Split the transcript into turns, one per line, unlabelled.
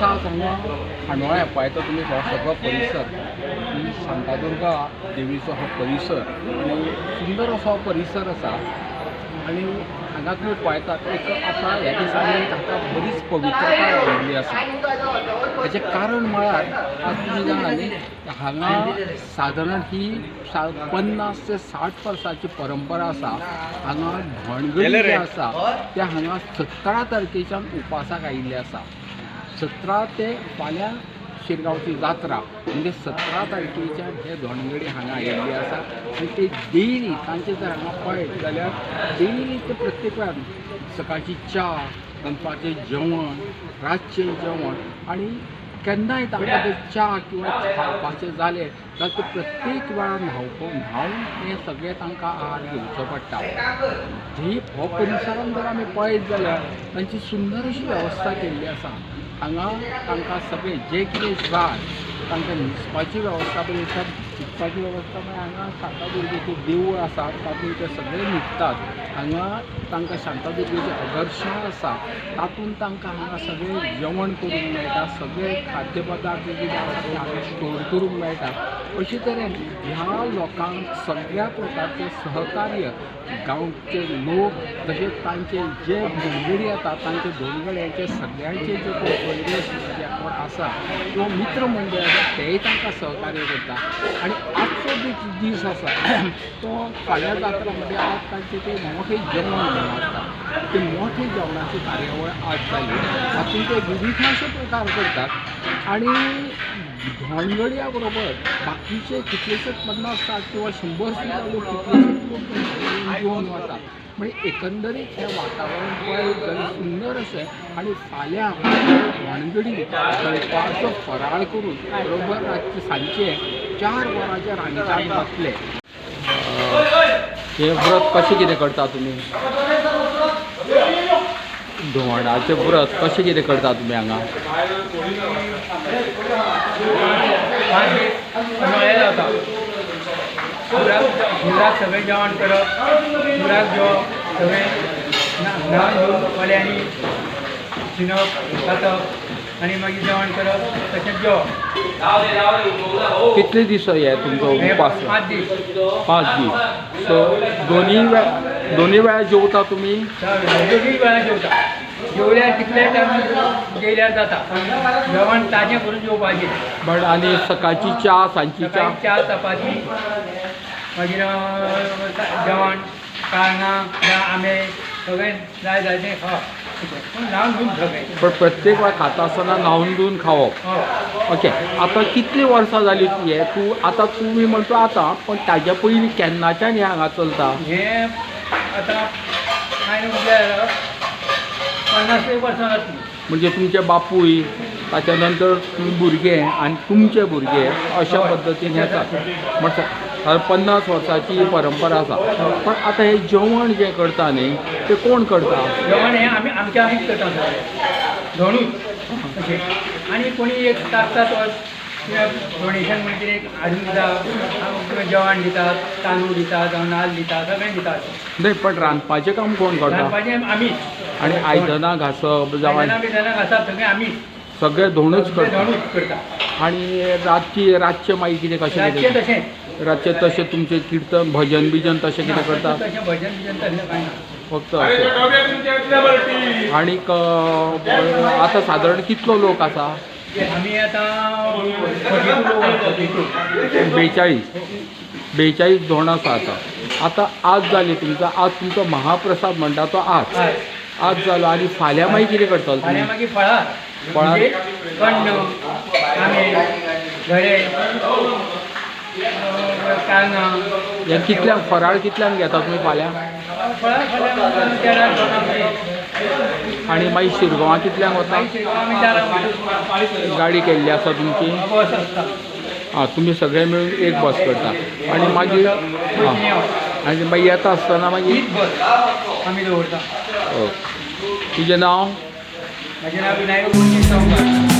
वर्साक हांगा खांडोळ्या पळयता तुमी हो सगळो परिसर ही शांतादुर्गा देवीचो हो परिसर आनी सुंदर असो हो परिसर आसा आनी हांगा तुमी पळयतात एक आतां ह्या दिसांनी ताका बरीच पवित्रताय आयिल्ली आसा। हेजें कारण म्हळ्यार आज तुमी जाणा न्ही हांगा सादारण ही 50 ते 60 वर्सांची परंपरा आसा। हांगा धनगडी जे आसा ते हांगा 17 तारखेच्यान उपासाक आयिल्ले आसा। 17 ते फाल्यां शिरगांवची जात्रा म्हणजे 17 तारखेच्यान हे धनगडी हांगा आयिल्ले आसा आनी ते डेली तांचे जर हांगा पळयत जाल्यार डेली ते प्रत्येक वेळार सकाळची च्या दनपारचें जेवण रातचें जेवण आनी केन्नाय तांकां तें च्या किंवा खावपाचें जालें जाल्यार ते प्रत्येक वेळार न्हांवन हें सगळें तांकां आहार घेवचो पडटा। ही हो परिसरान जर आमी पळयत जाल्यार तांची सुंदर अशी वेवस्था केल्ली आसा। हांगा तांकां सगळें जें कितें जाय तांकां न्हिदपाची वेवस्था बरी आसा। न्हिदपाची वेवस्था म्हळ्यार हांगा शांतादुर्गेचें देवूळ आसा तातूंत ते सगळे न्हिदतात। हांगा तांकां शांतादुर्गेचें अगरशां आसा तातूंत तांकां हांगा सगळें जेवण करूंक मेळटा। सगळे खाद्य पदार्थ जे कितें आसा ते हांगा स्टोर करूंक मेळटा। अशे तरेन ह्या लोकांक सगळ्या प्रकारचें सहकार्य गांवचे लोक तशेंच तांचे जे धनगडी येतात तांचे धनगड्यांचे सगळ्यांचे जे जे कोण आसा किंवा मित्र मंडळ आसा तेय तांकां सहकार्य करता। आनी आजचो दीस आसा तो फाल्यां जात्रा म्हणजे आज तांचे ते मोठे जेवण म्हणून आसता। ते मोठे जेवणाची कार्यावळ आज जाली हातूंत ते विविधशे प्रकार करतात आनी धनगड्या बरोबर बाकीचे कितलेशेच 50-60 किंवा 100 सुद्दां लोक कितलेशेच लोक घेवन वतात। म्हणजे एकंदरीत हें वातावरण पळयत जाल्यार सुंदर अशें आनी फाल्यां धनगडी दनपारचो फराळ करून बरोबर रातचे सांजचे 4 वरांचेर हांगच्यान वतले। हे व्रत कशें कितें करता तुमी? धोंडाचें व्रत कशें कितें करता तुमी हांगा?
शिवराक सगळें जेवण करप, शिवराक जेवप सगळें न्हावन धुवन कोल्यांनी शिनप खातप आनी मागीर जेवण करप तशेंच जेवप।
कितले दीस हे तुमचो उपास?
5 दीस।
5 दीस। सो दोनी वेळा जेवता तुमी?
दोनी वेळा जेवता। जेवल्यार कितले टायम जेयल्यार जाता जेवण ताजें करून जेवपाचें।
बट आनी सकाळची च्या सांजची च्या?
च्या चपाती मागीर जेवण काळंगां आंबे सगळें जाय तें खावप न्हावन धुवन सगळें।
पण प्रत्येक वेळा खाता आसतना न्हावन धुवन खावप। ओके, आतां कितलीं वर्सां जालीं हे तूं आतां तुमी म्हणटा आतां पण ताज्या पयलीं केन्नाच्यान हें हांगा चलता?
हें आतां हांवें म्हटल्यार 50 वर्सां जातलीं।
म्हणजे तुमचे बापूय ताच्या नंतर तुमी भुरगे आनी तुमचे भुरगे अशा पद्दतीन येतात म्हणजे 50 वर्सांची परंपरा आसा। पण आतां हें जेवण जें करता न्ही तें कोण करता?
जेवण हें आमीच करता धणूच अशें आनी कोणी एक 7-7 वर्स डोनेशन म्हणजे कितें एक हाडून दिता जेवण दितात तांदूळ दितात जावं नाल्ल दितात सगळें दितात।
नाही पण रांदपाचें काम कोण करता?
रांदपाचें आमीच।
आनी आयदनां घासप जावं
बिदनां घासप सगळें आमीच।
सगळे धोणूच करता?
धणूच करता।
आनी रातचें मागीर कितें कशें?
रातचें तशें।
रातचें तशें तुमचें कीर्तन भजन बिजन तशें कितें करता?
तशें भजन बिजन तसलें कांय ना
फक्त आनीक आतां सादारण कितलो लोक आसा?
आमी आतां
42 धोंड आसा आतां आज जाली तुमचो आज तुमचो महाप्रसाद म्हणटा तो आज जालो आनी फाल्यां मागीर कितें करतलो?
फाल्यां मागीर फळार कण्ण आंबे घडे काळंगां
हें कितल्यांक फराळ कितल्यांक घेता तुमी फाल्यां? आनी मागीर शिरगांवां कितल्यांक वता? गाडी केल्ली आसा तुमची? आं, तुमी सगळे मेळून एक बस करता आनी मागीर आनी मागीर येता आसतना मागीर
आमी दवरता।
तुजें नांव?
म्हजें नांव विनायक